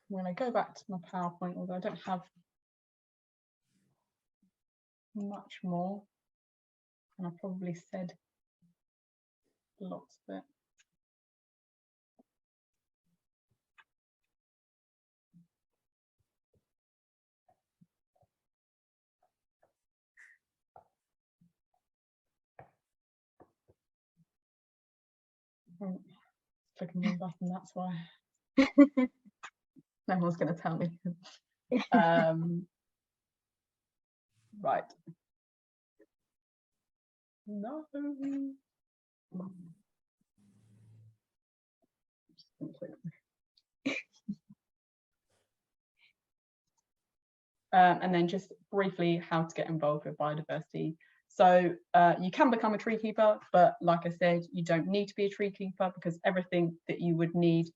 When I go back to my PowerPoint, although I don't have much more, and I probably said lots of it. Clicking the wrong button, that's why. No one's going to tell me. Right. No. And then just briefly how to get involved with biodiversity. So you can become a tree keeper, but like I said, you don't need to be a tree keeper because everything that you would need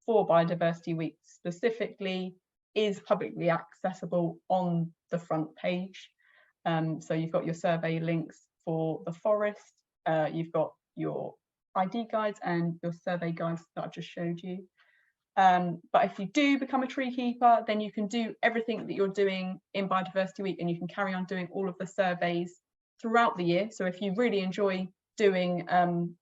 for Biodiversity Week specifically is publicly accessible on the front page. So you've got your survey links for the forest, you've got your ID guides and your survey guides that I've just showed you. But if you do become a tree keeper, then you can do everything that you're doing in Biodiversity Week, and you can carry on doing all of the surveys throughout the year. So if you really enjoy doing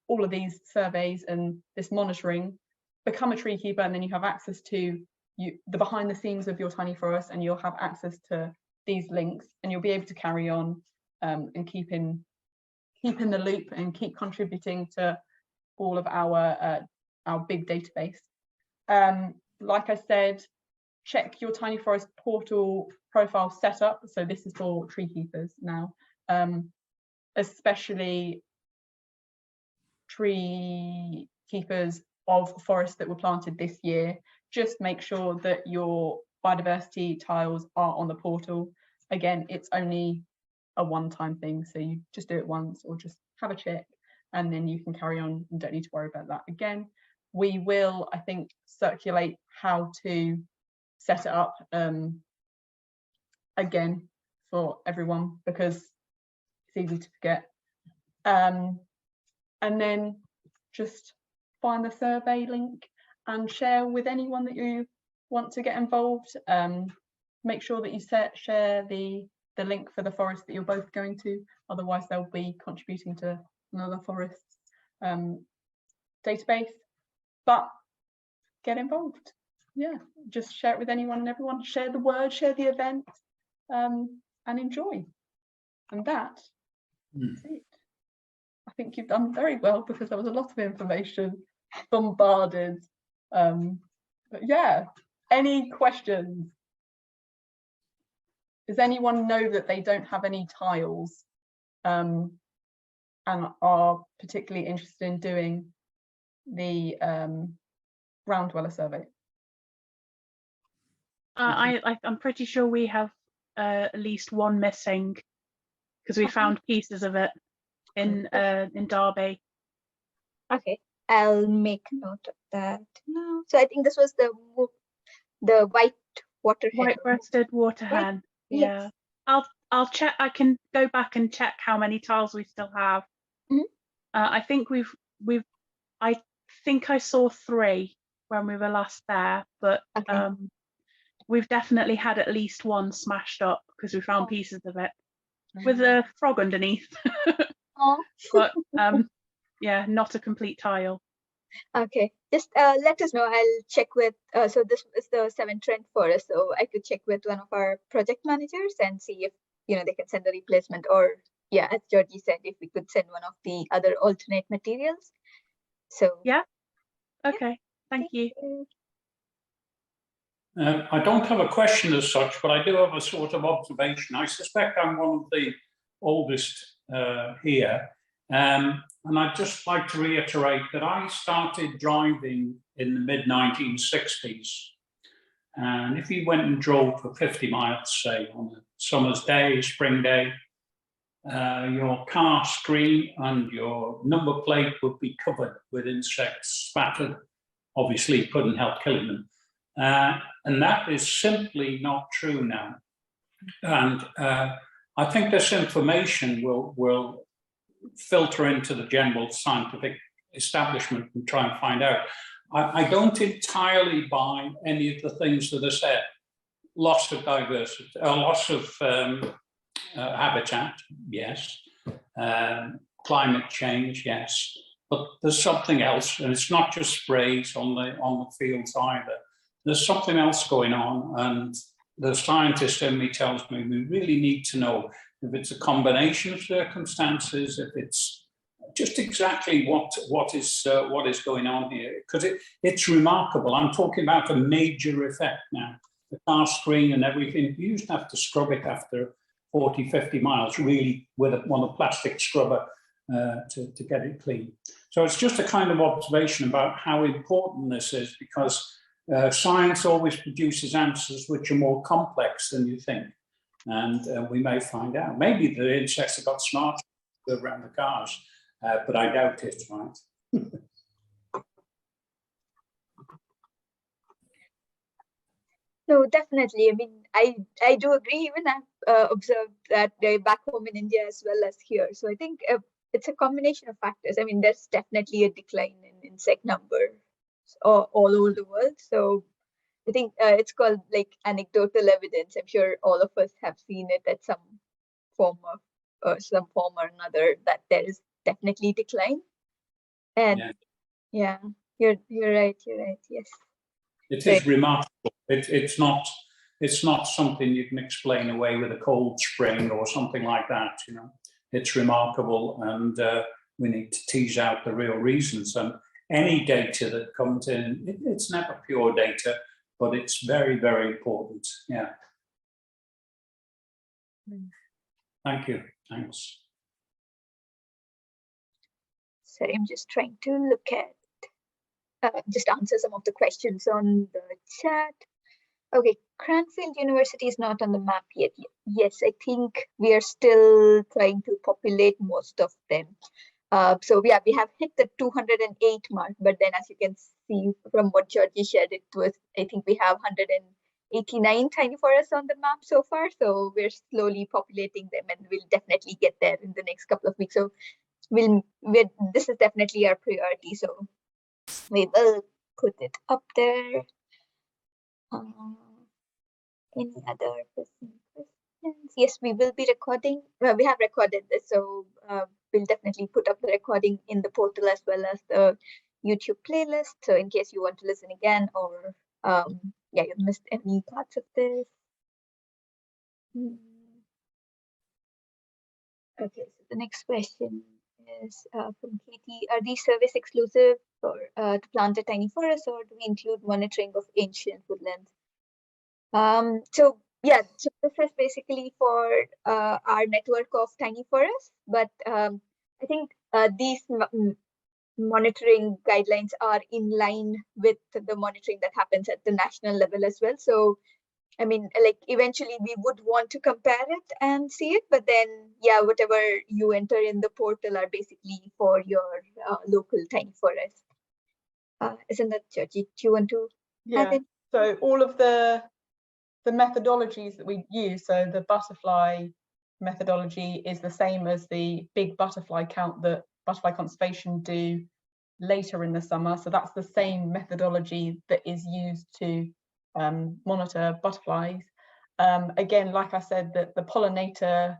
all of these surveys and this monitoring, become a tree keeper, and then you have access to the behind the scenes of your tiny forest, and you'll have access to these links, and you'll be able to carry on and keep in the loop and keep contributing to all of our big database. Like I said, check your tiny forest portal profile setup. So this is for tree keepers now, especially tree keepers of forests that were planted this year. Just make sure that your biodiversity tiles are on the portal. Again, it's only a one-time thing, so you just do it once or just have a check and then you can carry on and don't need to worry about that again. We will, I think, circulate how to set it up again for everyone because it's easy to forget. And then just find the survey link and share with anyone that you want to get involved. Make sure that you share the link for the forest that you're both going to, otherwise they'll be contributing to another forest database. But get involved, yeah, just share it with anyone and everyone, share the word, share the event, and enjoy. And that's it. I think you've done very well because there was a lot of information bombarded. But yeah, any questions? Does anyone know that they don't have any tiles and are particularly interested in doing the ground dweller survey? I'm pretty sure we have at least one missing because we found pieces of it in Derby. Okay, I'll make note of that now. So I think this was the white waterhead. White-breasted water hen. Yeah. Yes. I'll check. I can go back and check how many tiles we still have. Mm-hmm. I think I think I saw 3 when we were last there, but okay. We've definitely had at least one smashed up because we found pieces of it with a frog underneath. But yeah, not a complete tile. Okay, just let us know. I'll check with so this is the 7 Trent Forest, so I could check with one of our project managers and see if they can send a replacement, or yeah, as Georgie said, if we could send one of the other alternate materials. So yeah, okay, thank you. I don't have a question as such, but I do have a sort of observation. I suspect I'm one of the oldest here. And I'd just like to reiterate that I started driving in the mid-1960s. And if you went and drove for 50 miles, say, on a summer's day, spring day, your car screen and your number plate would be covered with insects spattered. Obviously, couldn't help killing them. And that is simply not true now. And I think this information will filter into the general scientific establishment and try and find out. I don't entirely buy any of the things that are said. Loss of diversity, loss of habitat, yes. Climate change, yes. But there's something else, and it's not just sprays on the fields either. There's something else going on, and the scientist in me tells me we really need to know if it's a combination of circumstances, if it's just exactly what is going on here, because it's remarkable. I'm talking about a major effect now. The car screen and everything, you used to have to scrub it after 40, 50 miles, really, with one of the plastic scrubber to get it clean. So it's just a kind of observation about how important this is, because science always produces answers which are more complex than you think. And we may find out. Maybe the insects have got smart around the cars, but I doubt it, right? No, definitely. I mean, I do agree. Even I've observed that back home in India as well as here. So I think it's a combination of factors. I mean, there's definitely a decline in insect numbers all over the world. So I think it's called like anecdotal evidence. I'm sure all of us have seen it at some form or another, that there is definitely decline. And yeah, you're right. Yes. It is remarkable. It's not something you can explain away with a cold spring or something like that. You know, it's remarkable, and we need to tease out the real reasons. And any data that comes in, it's never pure data, but it's very, very important. Yeah. Thank you. Thanks. Sorry, I'm just trying to look at. Just answer some of the questions on the chat. Okay, Cranfield University is not on the map yet. Yes, I think we are still trying to populate most of them. So yeah, we have hit the 208 mark, but then as you can see from what Georgie shared, it was, I think we have 189 tiny forests on the map so far. So we're slowly populating them, and we'll definitely get there in the next couple of weeks. So this is definitely our priority. So we will put it up there. Any other questions? Yes, we will be recording. Well, we have recorded this, so we'll definitely put up the recording in the portal as well as the YouTube playlist. So in case you want to listen again, or yeah, you missed any parts of this. Okay, so the next question is from Katie. Are these service exclusive for to plant a tiny forest, or do we include monitoring of ancient woodlands? So yeah, so this is basically for our network of tiny forests, but I think these monitoring guidelines are in line with the monitoring that happens at the national level as well. So I mean, like eventually we would want to compare it and see it, but then yeah, whatever you enter in the portal are basically for your local tiny forest. Isn't that, Georgie? Do you want to add it? So all of the methodologies that we use, so the butterfly methodology is the same as the big butterfly count that Butterfly Conservation do later in the summer. So that's the same methodology that is used to monitor butterflies. Again, like I said, that the pollinator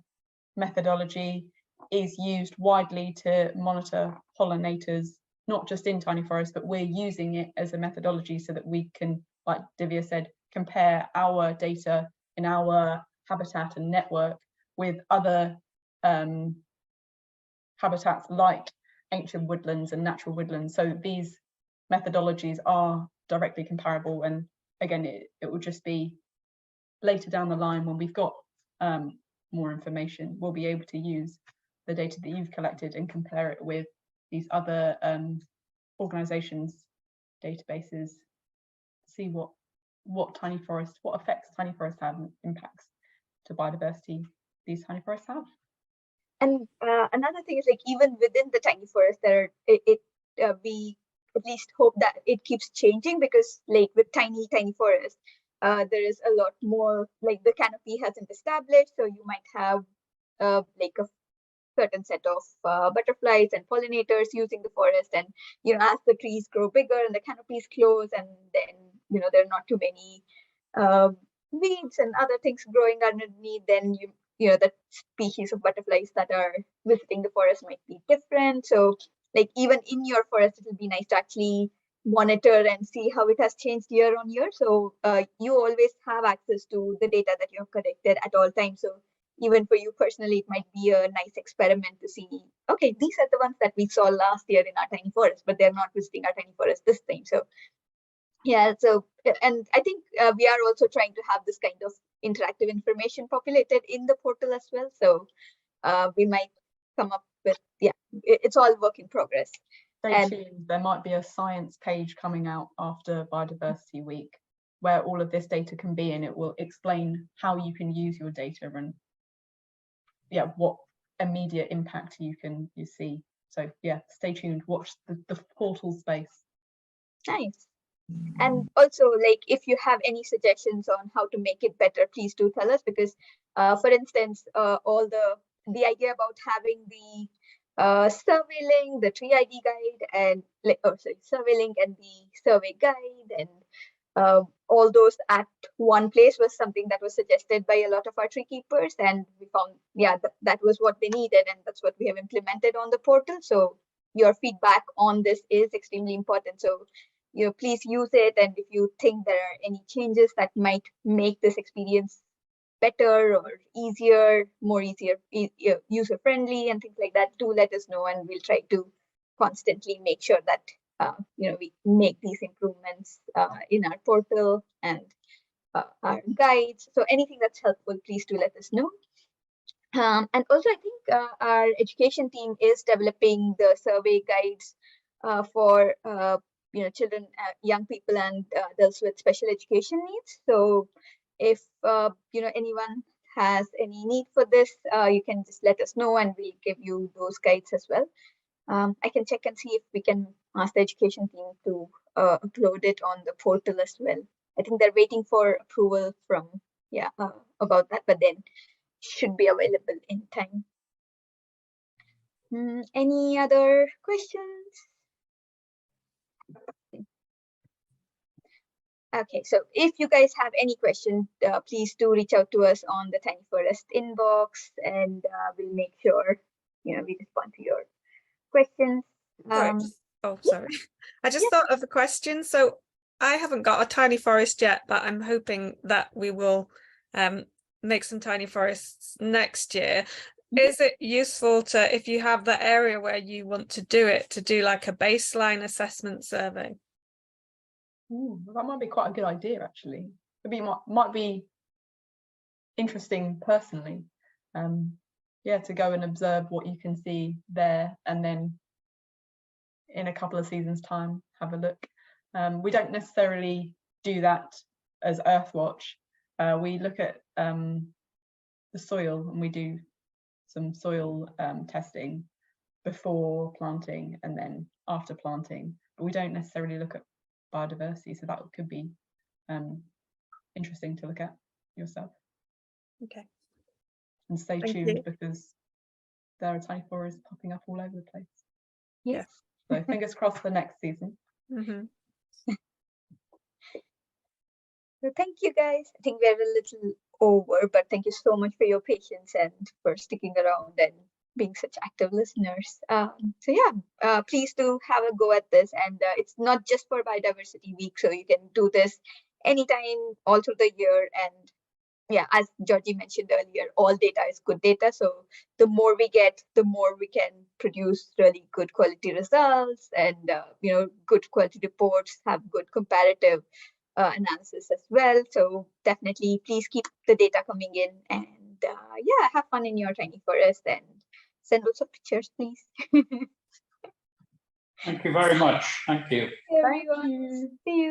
methodology is used widely to monitor pollinators, not just in tiny forests, but we're using it as a methodology so that we can, like Divya said, compare our data in our habitat and network with other habitats like ancient woodlands and natural woodlands. So these methodologies are directly comparable, and again, it will just be later down the line when we've got more information, we'll be able to use the data that you've collected and compare it with these other organizations' databases, see what tiny forests, what effects tiny forests have, and impacts to biodiversity these tiny forests have. And another thing is, like, even within the tiny forest, we at least hope that it keeps changing, because like with tiny forests, there is a lot more, like the canopy hasn't established, so you might have like a certain set of butterflies and pollinators using the forest, and as the trees grow bigger and the canopies close, and then there are not too many weeds and other things growing underneath, then the species of butterflies that are visiting the forest might be different. So like even in your forest, it will be nice to actually monitor and see how it has changed year on year. So you always have access to the data that you have collected at all times. So even for you personally, it might be a nice experiment to see, okay, these are the ones that we saw last year in our tiny forest, but they're not visiting our tiny forest this time. So yeah, so, and I think we are also trying to have this kind of interactive information populated in the portal as well. So we might come up with, yeah, it's all work in progress. Stay tuned. There might be a science page coming out after Biodiversity Week where all of this data can be, and it will explain how you can use your data and what immediate impact you see. So yeah, stay tuned, watch the portal space. Nice. And also, like, if you have any suggestions on how to make it better, please do tell us, because for instance, all the idea about having the survey link, the tree ID guide, and survey link and the survey guide, and all those at one place was something that was suggested by a lot of our tree keepers, and we found that was what they needed, and that's what we have implemented on the portal. So your feedback on this is extremely important. So please use it, and if you think there are any changes that might make this experience better or easier, more user friendly and things like that, do let us know, and we'll try to constantly make sure that we make these improvements in our portal and our guides. So anything that's helpful, please do let us know. And also, I think our education team is developing the survey guides for children, young people, and adults with special education needs. So if anyone has any need for this, you can just let us know, and we'll give you those guides as well. I can check and see if we can ask the education team to upload it on the portal as well. I think they're waiting for approval from about that, but then should be available in time. Any other questions? Okay, so if you guys have any questions, please do reach out to us on the Tiny Forest inbox, and we'll make sure we respond to your questions. Sorry. I just thought of a question. So I haven't got a tiny forest yet, but I'm hoping that we will make some tiny forests next year. Is it useful to, if you have the area where you want to do it, to do like a baseline assessment survey? That might be quite a good idea, actually. Might be interesting personally. To go and observe what you can see there, and then in a couple of seasons' time, have a look. We don't necessarily do that as Earthwatch. We look at the soil, and we do some soil testing before planting and then after planting, but we don't necessarily look at biodiversity, so that could be interesting to look at yourself. Okay. And stay tuned, because there are tiny forests popping up all over the place. Yes. So fingers crossed for next season. So thank you, guys. I think we're a little over, but thank you so much for your patience and for sticking around and being such active listeners. Please do have a go at this, and it's not just for Biodiversity Week, so you can do this anytime all through the year. And as Georgie mentioned earlier, all data is good data. So the more we get, the more we can produce really good quality results, and good quality reports, have good comparative analysis as well. So definitely, please keep the data coming in, and have fun in your tiny forest, and send lots of pictures, please. Thank you very much. Thank you. Everyone. See you.